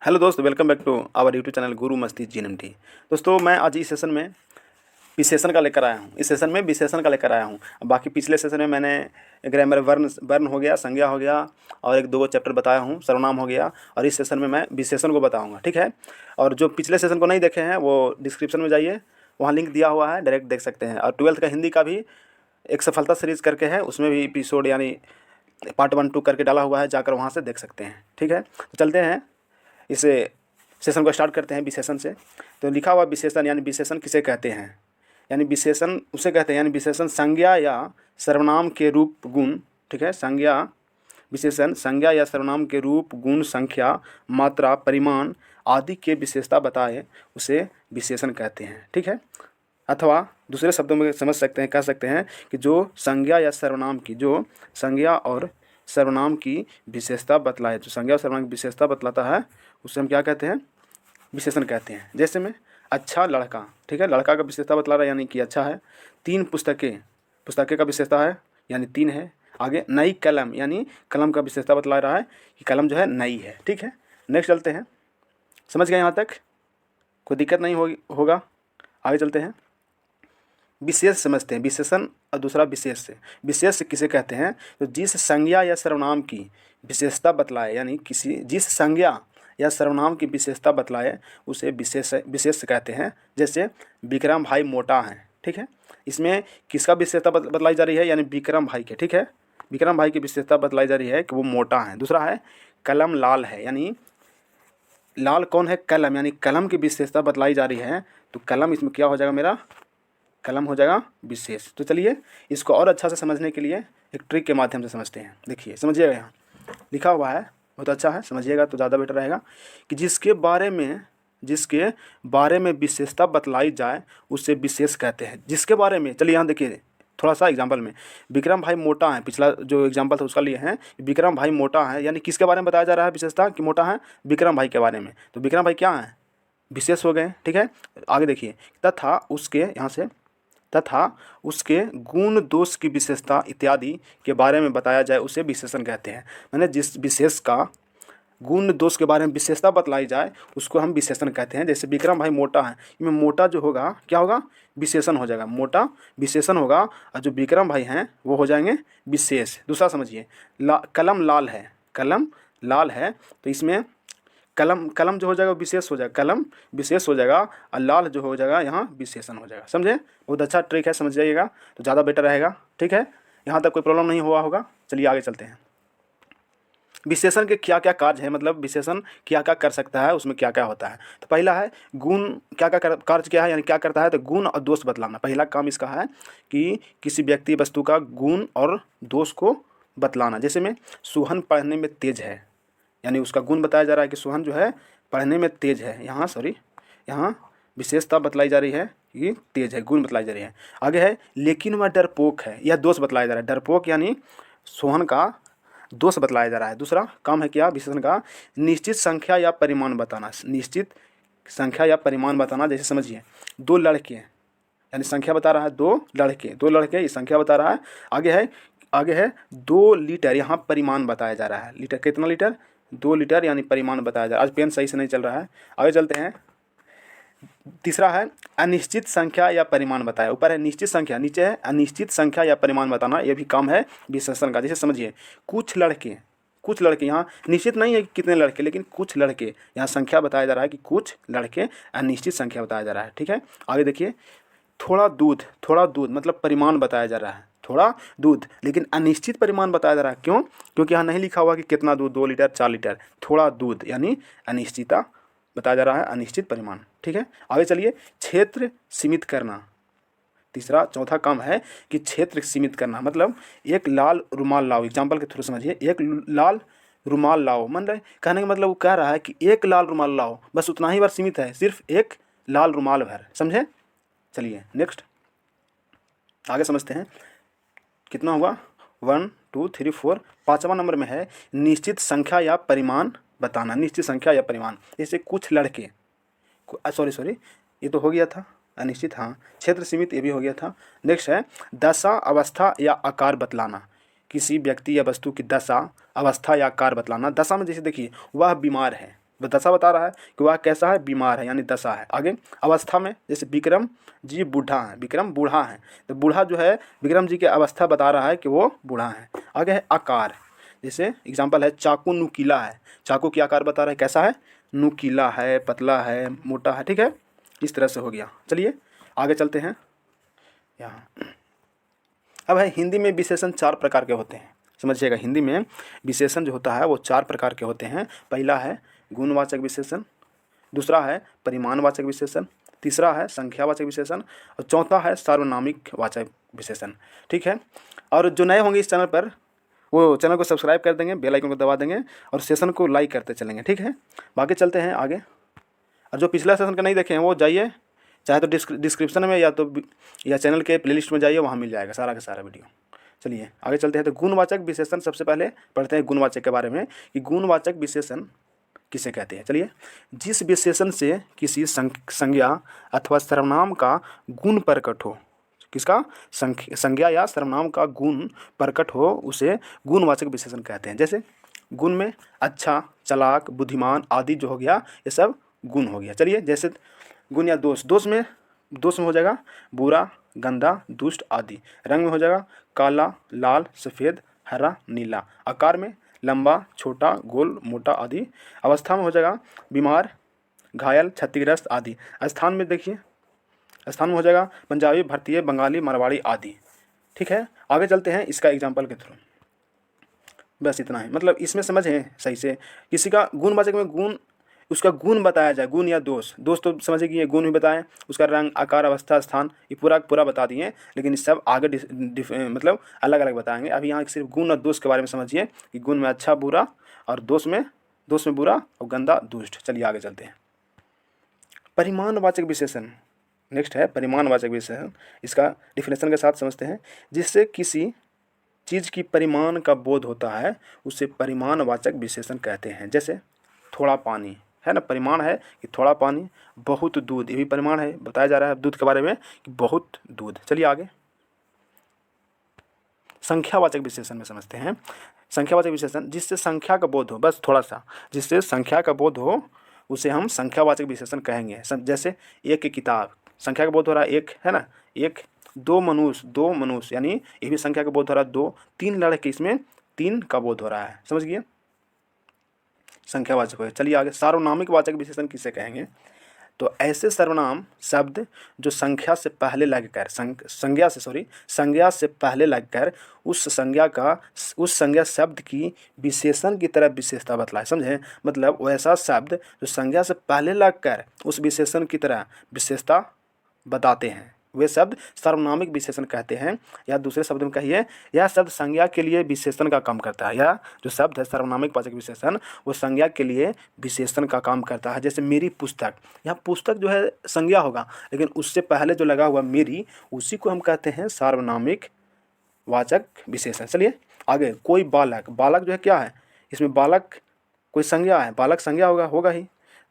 Hello दोस्त, welcome back to our YouTube channel Guru Masti जीएनएमटी। दोस्तों, मैं आज इस सेशन में विशेषण का लेकर आया हूँ। इस सेशन में विशेषण का लेकर आया हूँ। बाकी पिछले सेशन में मैंने ग्रामर वर्ण हो गया, संज्ञा हो गया और एक दो चैप्टर बताया हूँ, सर्वनाम हो गया। और इस सेशन में मैं विशेषण को बताऊँगा, ठीक है। और जो पिछले सेशन को नहीं देखे हैं वो डिस्क्रिप्शन में जाइए, वहाँ लिंक दिया हुआ है, डायरेक्ट देख सकते हैं। और 12th का हिंदी का भी एक सफलता सीरीज़ करके है, उसमें भी एपिसोड यानी पार्ट 1, 2 करके डाला हुआ है, जाकर वहाँ से देख सकते हैं, ठीक है। तो चलते हैं, इस सेशन को स्टार्ट करते हैं विशेषण से। तो लिखा हुआ विशेषण यानी विशेषण किसे कहते हैं, यानी विशेषण उसे कहते हैं, यानी विशेषण संज्ञा या सर्वनाम के रूप गुण, ठीक है। संज्ञा विशेषण संज्ञा या सर्वनाम के रूप गुण संख्या मात्रा परिमाण आदि के विशेषता बताए उसे विशेषण कहते हैं, ठीक है। अथवा दूसरे शब्दों में समझ सकते हैं, कह सकते हैं कि जो संज्ञा या सर्वनाम की, जो संज्ञा और सर्वनाम की विशेषता बतलाए, जो संज्ञा और सर्वनाम की विशेषता बतलाता है उसे हम क्या कहते हैं, विशेषण कहते हैं। जैसे में अच्छा लड़का, ठीक है, लड़का का विशेषता बतला रहा है यानी कि अच्छा है। 3 पुस्तकें, पुस्तकें का विशेषता है यानी 3 है। आगे नई कलम, यानी कलम का विशेषता बतला रहा है कि कलम जो है नई है, ठीक है। नेक्स्ट चलते हैं, समझ गए यहाँ तक, कोई दिक्कत नहीं होगा। आगे चलते हैं, विशेष समझते हैं। विशेषण और दूसरा विशेष से। विशेष किसे कहते हैं, तो जिस संज्ञा या सर्वनाम की विशेषता बतलाए, यानी जिस संज्ञा या सर्वनाम की विशेषता बतलाए उसे विशेष कहते हैं। जैसे विक्रम भाई मोटा है, ठीक है। इसमें किसका विशेषता बतलाई जा रही है, यानी विक्रम भाई के, ठीक है। विक्रम भाई की विशेषता बतलाई जा रही है कि वो मोटा है। दूसरा है कलम लाल है, यानी लाल कौन है, कलम, यानी कलम की विशेषता बतलाई जा रही है। तो कलम इसमें क्या हो जाएगा, मेरा कलम हो जाएगा विशेष। तो चलिए इसको और अच्छा से समझने के लिए एक ट्रिक के माध्यम से समझते हैं। देखिए, समझिएगा, यहाँ लिखा हुआ है, बहुत अच्छा है, समझिएगा तो ज़्यादा बेटर रहेगा कि जिसके बारे में विशेषता बतलाई जाए उसे विशेष कहते हैं। जिसके बारे में, चलिए यहाँ देखिए थोड़ा सा एग्जाम्पल में, विक्रम भाई मोटा है, पिछला जो एग्जाम्पल था उसका लिए हैं, विक्रम भाई मोटा है, यानी किसके बारे में बताया जा रहा है विशेषता कि मोटा है, विक्रम भाई के बारे में। तो विक्रम भाई क्या है, विशेष हो गए, ठीक है। आगे देखिए, तथा उसके, यहाँ से तथा उसके गुण दोष की विशेषता इत्यादि के बारे में बताया जाए उसे विशेषण कहते हैं। मैंने जिस विशेष का गुण दोष के बारे में विशेषता बतलाई जाए उसको हम विशेषण कहते हैं। जैसे विक्रम भाई मोटा है, इसमें मोटा जो होगा क्या होगा, विशेषण हो जाएगा, मोटा विशेषण होगा, और जो विक्रम भाई हैं वो हो जाएंगे विशेष। दूसरा समझिए, कलम लाल है, कलम लाल है, तो इसमें कलम जो हो जाएगा विशेष हो जाएगा, कलम विशेष हो जाएगा, और लाल जो हो जाएगा यहाँ विशेषण हो जाएगा। समझे, बहुत अच्छा ट्रिक है, समझ जाइएगा तो ज़्यादा बेटर रहेगा, ठीक है। यहाँ तक कोई प्रॉब्लम नहीं हुआ होगा। चलिए आगे चलते हैं। विशेषण के क्या क्या कार्य हैं, मतलब विशेषण क्या क्या कर सकता है, उसमें क्या क्या होता है। तो पहला है गुण, क्या क्या कार्य क्या है, यानी क्या करता है, तो गुण और दोष बतलाना। पहला काम इसका है कि किसी व्यक्ति वस्तु का गुण और दोष को बतलाना। जैसे में सुहन पढ़ने में तेज है, यानी उसका गुण बताया जा रहा है कि सुहन जो है पढ़ने में तेज है। यहाँ विशेषता बतलाई जा रही है कि तेज है, गुण बतलाई जा रही है। आगे है लेकिन वह डरपोक है, यह दोष बतलाया जा रहा है। डरपोक यानी सोहन का दोष बतलाया जा रहा है। दूसरा काम है क्या विशेषण का, निश्चित संख्या या परिमाण बताना। निश्चित संख्या या परिमाण बताना, जैसे समझिए 2 लड़के, यानी संख्या बता रहा है, 2 लड़के ये संख्या बता रहा है। आगे है 2 लीटर, यहाँ परिमाण बताया जा रहा है। लीटर कितना लीटर, 2 लीटर, यानी परिमाण बताया जा रहा है। आज पेन सही से नहीं चल रहा है। आगे चलते हैं, तीसरा है अनिश्चित संख्या या परिमाण बताया। ऊपर है निश्चित संख्या, नीचे है अनिश्चित संख्या या परिमाण बताना, ये भी काम है विशेषण का। जैसे समझिए कुछ लड़के, यहाँ निश्चित नहीं है कि कितने लड़के, लेकिन कुछ लड़के, यहाँ संख्या बताया जा रहा है कि कुछ लड़के, अनिश्चित संख्या बताया जा रहा है, ठीक है। आगे देखिए, थोड़ा दूध मतलब परिमाण बताया जा रहा है, थोड़ा दूध, लेकिन अनिश्चित परिमाण बताया जा रहा है। क्यों, क्योंकि यहाँ नहीं लिखा हुआ कि कितना दूध, 2 लीटर 4 लीटर, थोड़ा दूध, यानी अनिश्चितता बताया जा रहा है, अनिश्चित परिमाण, ठीक है। आगे चलिए, क्षेत्र सीमित करना। चौथा काम है कि क्षेत्र सीमित करना, मतलब एक लाल रुमाल लाओ। एग्जाम्पल के थ्रू समझिए, एक लाल रुमाल लाओ, मतलब कहने का मतलब वो कह रहा है कि एक लाल रुमाल लाओ, बस उतना ही बार सीमित है, सिर्फ एक लाल रुमाल भर, समझे। चलिए नेक्स्ट आगे समझते हैं, कितना हुआ 1 2 3 4, 5वां नंबर में है निश्चित संख्या या परिमाण बताना। निश्चित संख्या या परिमाण, जैसे कुछ लड़के, सॉरी ये तो हो गया था अनिश्चित, हाँ। क्षेत्र सीमित, ये भी हो गया था। नेक्स्ट है दशा अवस्था या आकार बतलाना। किसी व्यक्ति या वस्तु की दशा अवस्था या आकार बतलाना। दशा में जैसे देखिए वह बीमार है, दशा बता रहा है कि वह कैसा है, बीमार है, यानी दशा है। आगे अवस्था में, जैसे विक्रम जी बूढ़ा है, विक्रम बूढ़ा है, तो बूढ़ा जो है विक्रम जी की अवस्था बता रहा है कि वो बूढ़ा है। आगे है आकार, जैसे एग्जाम्पल है चाकू नुकीला है, चाकू की आकार बता रहा है कैसा है, नुकीला है, पतला है, मोटा है, ठीक है, इस तरह से हो गया। चलिए आगे चलते हैं यहाँ। अब है हिंदी में विशेषण 4 प्रकार के होते हैं, समझिएगा। हिंदी में विशेषण जो होता है वो 4 प्रकार के होते हैं। पहला है गुणवाचक विशेषण, दूसरा है परिमाणवाचक विशेषण, तीसरा है संख्यावाचक विशेषण और चौथा है सार्वनामिक वाचक विशेषण, ठीक है। और जो नए होंगे इस चैनल पर वो चैनल को सब्सक्राइब कर देंगे, बेल आइकन को दबा देंगे और सेशन को लाइक करते चलेंगे, ठीक है। बाकी चलते हैं आगे। और जो पिछला सेशन का नहीं देखे हैं वो जाइए, चाहे तो डिस्क्रिप्शन में या चैनल के प्लेलिस्ट में जाइए, वहाँ मिल जाएगा सारा का सारा वीडियो। चलिए आगे चलते हैं। तो गुणवाचक विशेषण सबसे पहले पढ़ते हैं गुणवाचक के बारे में कि गुणवाचक विशेषण किसे कहते हैं। चलिए, जिस विशेषण से किसी संज्ञा अथवा सर्वनाम का गुण प्रकट हो, किसका संज्ञा या सर्वनाम का गुण प्रकट हो, उसे गुणवाचक विशेषण कहते हैं। जैसे गुण में अच्छा, चालाक, बुद्धिमान आदि जो हो गया, ये सब गुण हो गया। चलिए जैसे गुण या दोष, दोष में हो जाएगा बुरा, गंदा, दुष्ट आदि। रंग में हो जाएगा काला, लाल, सफ़ेद, हरा, नीला। आकार में लंबा, छोटा, गोल, मोटा आदि। अवस्था में हो जाएगा बीमार, घायल, क्षतिग्रस्त आदि। स्थान में देखिए, स्थान में हो जाएगा पंजाबी, भारतीय, बंगाली, मारवाड़ी आदि, ठीक है। आगे चलते हैं इसका एग्जाम्पल के थ्रू। बस इतना है, मतलब इसमें समझें सही से। किसी का गुणवाचक में गुण, उसका गुण बताया जाए, गुण या दोष। दोष तो समझे कि ये गुण भी बताएं, उसका रंग, आकार, अवस्था, स्थान, ये पूरा बता दिए, लेकिन इस सब आगे मतलब अलग अलग बताएंगे। अभी यहाँ सिर्फ गुण और दोष के बारे में समझिए कि गुण में अच्छा, बुरा, और दोष में बुरा और गंदा, दुष्ट। चलिए आगे चलते हैं। परिमाणवाचक विशेषण नेक्स्ट है, परिमाणवाचक विशेषण। इसका डिफिनेशन के साथ समझते हैं। जिससे किसी चीज़ की परिमाण का बोध होता है, उसे परिमाणवाचक विशेषण कहते हैं। जैसे थोड़ा पानी है ना, परिमाण है कि थोड़ा पानी। बहुत दूध, ये भी परिमाण है, बताया जा रहा है दूध के बारे में कि बहुत दूध। चलिए आगे संख्यावाचक विशेषण में समझते हैं। संख्यावाचक विशेषण, जिससे संख्या का बोध हो, बस थोड़ा सा, जिससे संख्या का बोध हो, उसे हम संख्यावाचक विशेषण कहेंगे। जैसे एक की किताब, संख्या का बोध हो रहा है, एक है ना, एक। दो मनुष्य, यानी ये भी संख्या का बोध हो रहा है, दो। तीन लड़के, इसमें 3 का बोध हो रहा है, समझ गए, संख्यावाचक है। चलिए आगे सार्वनामिक वाचक विशेषण किसे कहेंगे। तो ऐसे सर्वनाम शब्द जो संख्या से पहले लगकर संज्ञा से पहले लगकर उस संज्ञा शब्द की विशेषण की तरह विशेषता बतलाए। समझे, मतलब वैसा शब्द जो संज्ञा से पहले लगकर उस विशेषण की तरह विशेषता बताते हैं, वे शब्द सार्वनामिक विशेषण कहते हैं। या दूसरे शब्द में कहिए, यह शब्द संज्ञा के लिए विशेषण का काम करता है। यह जो शब्द है सार्वनामिक वाचक विशेषण, वो संज्ञा के लिए विशेषण का काम करता है। जैसे मेरी पुस्तक, यहाँ पुस्तक जो है संज्ञा होगा, लेकिन उससे पहले जो लगा हुआ मेरी, उसी को हम कहते हैं सार्वनामिक वाचक विशेषण। चलिए आगे, कोई बालक, बालक जो है क्या है, इसमें बालक कोई संज्ञा है, बालक संज्ञा होगा ही,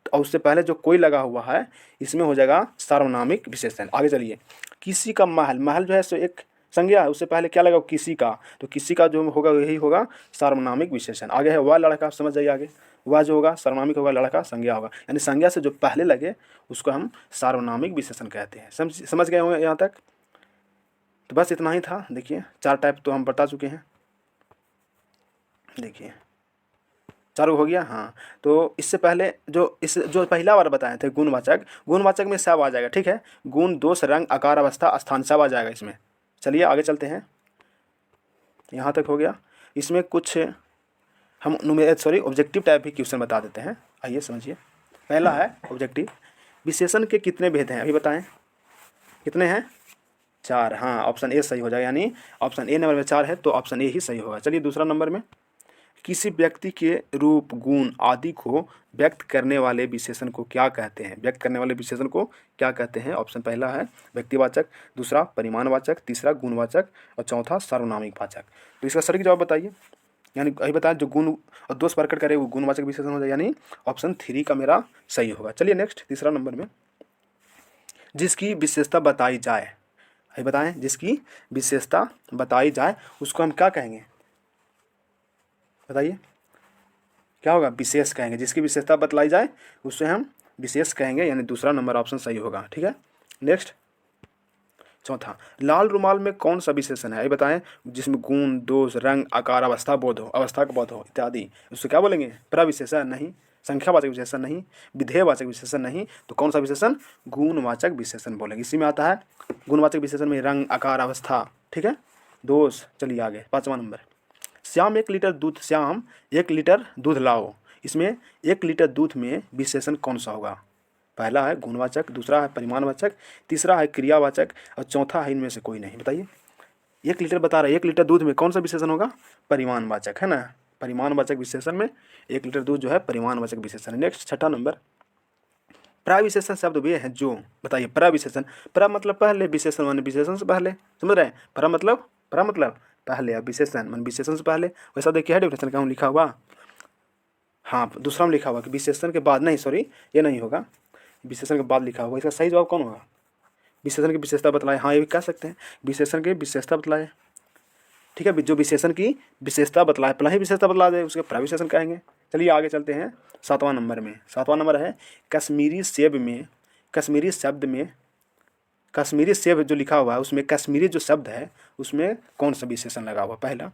और उससे पहले जो कोई लगा हुआ है, इसमें हो जाएगा सार्वनामिक विशेषण। आगे चलिए, किसी का महल, महल जो है सो एक संज्ञा है, उससे पहले क्या लगा, किसी का, तो किसी का जो होगा यही होगा सार्वनामिक विशेषण। आगे है वह लड़का, समझ जाइए आगे, वह जो होगा सार्वनामिक होगा, लड़का संज्ञा होगा, यानी संज्ञा से जो पहले लगे उसको हम सार्वनामिक विशेषण कहते हैं। समझ गए होंगे यहाँ तक। तो बस इतना ही था। देखिए 4 टाइप तो हम बता चुके हैं, देखिए 4 हो गया। हाँ, तो इससे पहले जो पहला बार बताए थे गुणवाचक में सब आ जाएगा, ठीक है। गुण, दोष, रंग, आकार, अवस्था, स्थान सब आ जाएगा इसमें। चलिए आगे चलते हैं, यहाँ तक हो गया। इसमें कुछ हम ऑब्जेक्टिव टाइप भी क्वेश्चन बता देते हैं, आइए समझिए। पहला है ऑब्जेक्टिव, विशेषण के कितने भेद हैं, अभी बताएं कितने हैं, 4। हाँ, ऑप्शन ए सही हो जाएगा, यानी ऑप्शन ए नंबर में 4 है तो ऑप्शन ए ही सही होगा। चलिए दूसरा नंबर में, किसी व्यक्ति के रूप, गुण आदि को व्यक्त करने वाले विशेषण को क्या कहते हैं, व्यक्त करने वाले विशेषण को क्या कहते हैं। ऑप्शन पहला है व्यक्तिवाचक, दूसरा परिमाणवाचक, तीसरा गुणवाचक और चौथा सार्वनामिक वाचक। तो इसका सही जवाब बताइए, यानी अभी बताया जो गुण और दोष प्रकट करे वो गुणवाचक विशेषण हो जाए, यानी ऑप्शन 3 का मेरा सही होगा। चलिए नेक्स्ट, तीसरा नंबर में, जिसकी विशेषता बताई जाए, अभी बताएं, जिसकी विशेषता बताई जाए उसको हम क्या कहेंगे, बताइए। क्या होगा, विशेष कहेंगे। जिसकी विशेषता बतलाई जाए उससे हम विशेष कहेंगे, यानी दूसरा नंबर ऑप्शन सही होगा। ठीक है, नेक्स्ट चौथा, लाल रुमाल में कौन सा विशेषण है ये बताएं जिसमें गुण, दोष, रंग, आकार, अवस्था बोध हो, अवस्था का बोध हो इत्यादि। उससे क्या बोलेंगे, प्रविशेषण नहीं, संख्यावाचक विशेषण नहीं, विधेयवाचक विशेषण नहीं, तो कौन सा विशेषण, गुणवाचक विशेषण बोलेंगे। इसी में आता है गुणवाचक विशेषण में रंग, आकार, अवस्था। ठीक है, दोष। चलिए आगे 5वां नंबर, श्याम 1 लीटर दूध, श्याम 1 लीटर दूध लाओ। इसमें 1 लीटर दूध में विशेषण कौन सा होगा। पहला है गुणवाचक, दूसरा है परिमाणवाचक, तीसरा है क्रियावाचक और चौथा है इनमें से कोई नहीं। बताइए, 1 लीटर बता रहा है, 1 लीटर दूध में कौन सा विशेषण होगा, परिमाणवाचक है ना। परिमाणवाचक विशेषण में 1 लीटर दूध जो है परिमाणवाचक विशेषण है। नेक्स्ट 6ठा नंबर, प्रविशेषण शब्द वे हैं जो, बताइए प्रविशेषण, प्र मतलब पहले, विशेषण मान विशेषण से पहले, समझ रहे हैं। प्र मतलब पहले, अब विशेषण मान विशेषण से पहले। वैसा देखिए है डेफिनेशन का लिखा हुआ, हाँ दूसरा में लिखा हुआ कि विशेषण के बाद, नहीं सॉरी ये नहीं होगा, विशेषण के बाद लिखा हुआ। इसका सही जवाब कौन होगा, विशेषण की विशेषता बतलाए। हाँ ये भी कह सकते हैं, विशेषण की विशेषता बतलाए। ठीक है, जो विशेषण की विशेषता बतलाए, पहले ही विशेषता बतला दे उसके प्रविशेषण कहेंगे। चलिए आगे चलते हैं 7वां नंबर में। 7वां नंबर है कश्मीरी सेब में, कश्मीरी शब्द में, कश्मीरी सेब जो लिखा हुआ है उसमें कश्मीरी जो शब्द है उसमें कौन सा विशेषण लगा हुआ। पहला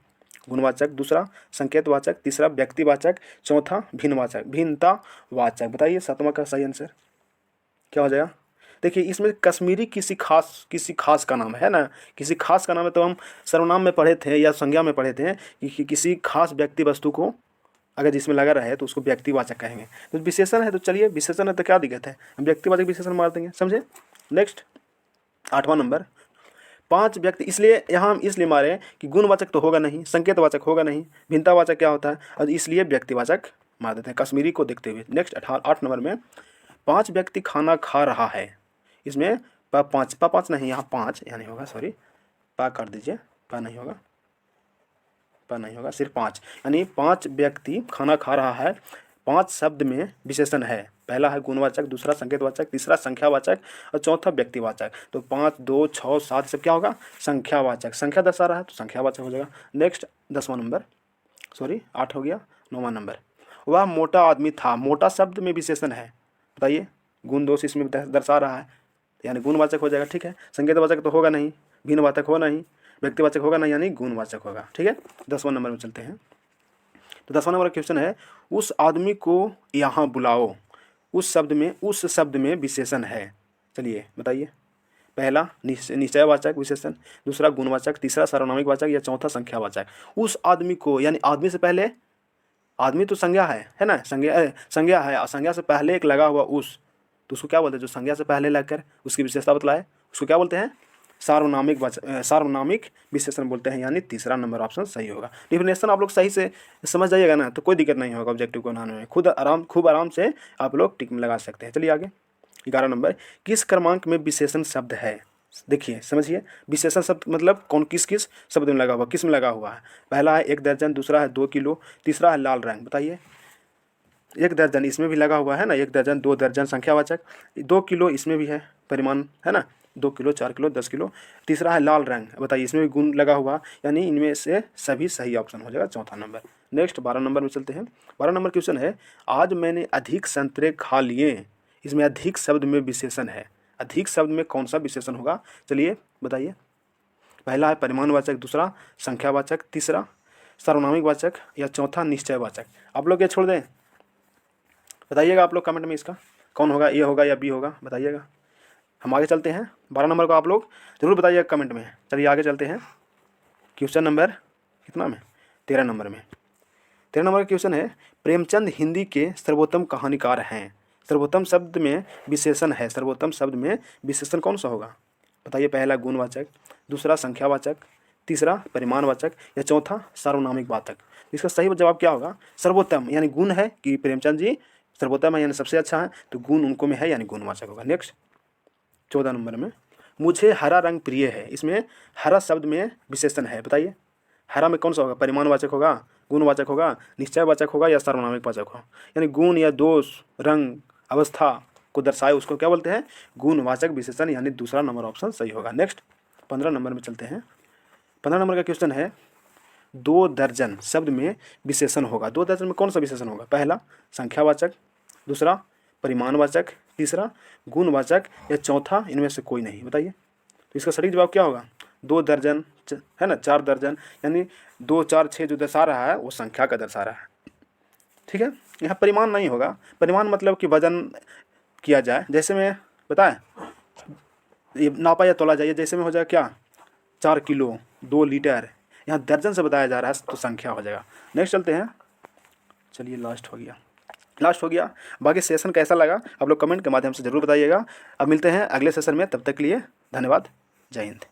गुणवाचक, दूसरा संकेतवाचक, तीसरा व्यक्तिवाचक, चौथा भिन्नवाचक, भिन्नतावाचक। बताइए 7वां का सही आंसर क्या हो जाएगा। देखिए इसमें कश्मीरी किसी खास का नाम है ना, किसी खास का नाम है। तो हम सर्वनाम में पढ़े थे या संज्ञा में पढ़े थे कि किसी खास व्यक्ति वस्तु को अगर जिसमें लगा रहे तो उसको व्यक्तिवाचक कहेंगे। तो विशेषण है तो चलिए विशेषण है तो क्या दिक्कत है, हम व्यक्तिवाचक विशेषण मार देंगे, समझे। नेक्स्ट 8वां नंबर, 5 व्यक्ति, इसलिए यहाँ हम इसलिए मारे कि गुणवाचक तो होगा नहीं, संकेतवाचक होगा नहीं, भिन्नतावाचक क्या होता है, और इसलिए व्यक्तिवाचक मार देते हैं कश्मीरी को देखते हुए। नेक्स्ट 8 नंबर में 5 व्यक्ति खाना खा रहा है। इसमें पाँच नहीं, यहाँ 5 यानी होगा, सॉरी पा कर दीजिए, पा नहीं होगा, सिर्फ 5, यानी 5 व्यक्ति खाना खा रहा है। 5 शब्द में विशेषण है, पहला है गुणवाचक, दूसरा संकेतवाचक, तीसरा संख्यावाचक और चौथा व्यक्तिवाचक। तो 5, 2, 6, 7 सब क्या होगा, संख्यावाचक, संख्या दर्शा रहा है तो संख्यावाचक हो जाएगा। नेक्स्ट 10वां नंबर, सॉरी 8 हो गया। 9वां नंबर, वह मोटा आदमी था। मोटा शब्द में विशेषण है, बताइए गुण दोष इसमें दर्शा रहा है, यानी गुणवाचक हो जाएगा। ठीक है, संकेतवाचक तो होगा नहीं, भिन्नवाचक होगा नहीं, व्यक्तिवाचक होगा नहीं, यानी गुणवाचक होगा। ठीक है, 10वां नंबर में चलते हैं। तो 10वां नंबर का क्वेश्चन है उस आदमी को यहाँ बुलाओ। उस शब्द में विशेषण है। चलिए बताइए, पहला निश्चयवाचक विशेषण, दूसरा गुणवाचक, तीसरा सार्वनामिक वाचक या चौथा संख्यावाचक। उस आदमी को, यानी आदमी से पहले, आदमी तो संज्ञा है ना, संज्ञा है, और संज्ञा से पहले एक लगा हुआ उस, तो उसको क्या बोलते हैं, जो संज्ञा से पहले लगकर उसकी विशेषता बतलाए उसको क्या बोलते हैं, सार्वनामिक विशेषण बोलते हैं, यानी तीसरा नंबर ऑप्शन सही होगा। डिफिनेशन आप लोग सही से समझ जाइएगा ना तो कोई दिक्कत नहीं होगा ऑब्जेक्टिव को बनाने में, खूब आराम से आप लोग टिक में लगा सकते हैं। चलिए आगे 11 नंबर, किस क्रमांक में विशेषण शब्द है। देखिए समझिए, विशेषण शब्द मतलब कौन किस शब्द में लगा हुआ, किस में लगा हुआ है। पहला है 1 दर्जन, दूसरा है 2 किलो, तीसरा है लाल रंग। बताइए 1 दर्जन इसमें भी लगा हुआ है ना, 1 दर्जन, 2 दर्जन संख्यावाचक, 2 किलो इसमें भी है परिमाण है ना, 2 किलो, 4 किलो, 10 किलो। तीसरा है लाल रंग, बताइए इसमें भी गुण लगा हुआ, यानी इनमें से सभी सही ऑप्शन हो जाएगा चौथा नंबर। नेक्स्ट 12 नंबर में चलते हैं। 12 नंबर क्वेश्चन है आज मैंने अधिक संतरे खा लिए। इसमें अधिक शब्द में विशेषण है, अधिक शब्द में कौन सा विशेषण होगा, चलिए बताइए। पहला है परिमाणवाचक, दूसरा संख्यावाचक, तीसरा सार्वनामिक वाचक या चौथा निश्चयवाचक। आप लोग ये छोड़ दें, बताइएगा आप लोग कमेंट में इसका कौन होगा, ए होगा या बी होगा, बताइएगा। हम आगे चलते हैं, 12 नंबर को आप लोग जरूर बताइएगा कमेंट में। चलिए आगे चलते हैं क्वेश्चन नंबर कितना में, 13 नंबर में। 13 नंबर का क्वेश्चन है प्रेमचंद हिंदी के सर्वोत्तम कहानीकार हैं। सर्वोत्तम शब्द में विशेषण है, सर्वोत्तम शब्द में विशेषण कौन सा होगा, बताइए। पहला गुणवाचक, दूसरा संख्यावाचक, तीसरा परिमाणवाचक या चौथा सार्वनामिक वाचक। इसका सही जवाब क्या होगा, सर्वोत्तम, यानी गुण है कि प्रेमचंद जी सर्वोत्तम है यानी सबसे अच्छा है, तो गुण उनको में है यानी गुणवाचक होगा। नेक्स्ट 14 नंबर में, मुझे हरा रंग प्रिय है। इसमें हरा शब्द में विशेषण है, बताइए हरा में कौन सा होगा, परिमाणवाचक होगा, गुणवाचक होगा, निश्चयवाचक होगा या सार्वनामिक वाचक होगा। यानी गुण या दोष, रंग, अवस्था को दर्शाए उसको क्या बोलते हैं, गुणवाचक विशेषण, यानी दूसरा नंबर ऑप्शन सही होगा। नेक्स्ट 15 नंबर में चलते हैं। 15 नंबर का क्वेश्चन है 2 दर्जन शब्द में विशेषण होगा। 2 दर्जन में कौन सा विशेषण होगा? पहला संख्यावाचक, दूसरा परिमाणवाचक, तीसरा गुणवाचक या चौथा इनमें से कोई नहीं। बताइए, तो इसका सटीक जवाब क्या होगा? 2 दर्जन है ना, 4 दर्जन, यानी 2, 4, 6 जो दर्शा रहा है वो संख्या का दर्शा रहा है। ठीक है, यहाँ परिमाण नहीं होगा। परिमाण मतलब कि वजन किया जाए, जैसे में बताएं ये नापा या तोला जाए, जैसे में हो जाए क्या 4 किलो, 2 लीटर। यहाँ दर्जन से बताया जा रहा है तो संख्या हो जाएगा। नेक्स्ट चलते हैं। चलिए लास्ट हो गया। बाकी सेशन कैसा लगा आप लोग कमेंट के माध्यम से ज़रूर बताइएगा। अब मिलते हैं अगले सेशन में, तब तक के लिए धन्यवाद। जय हिंद।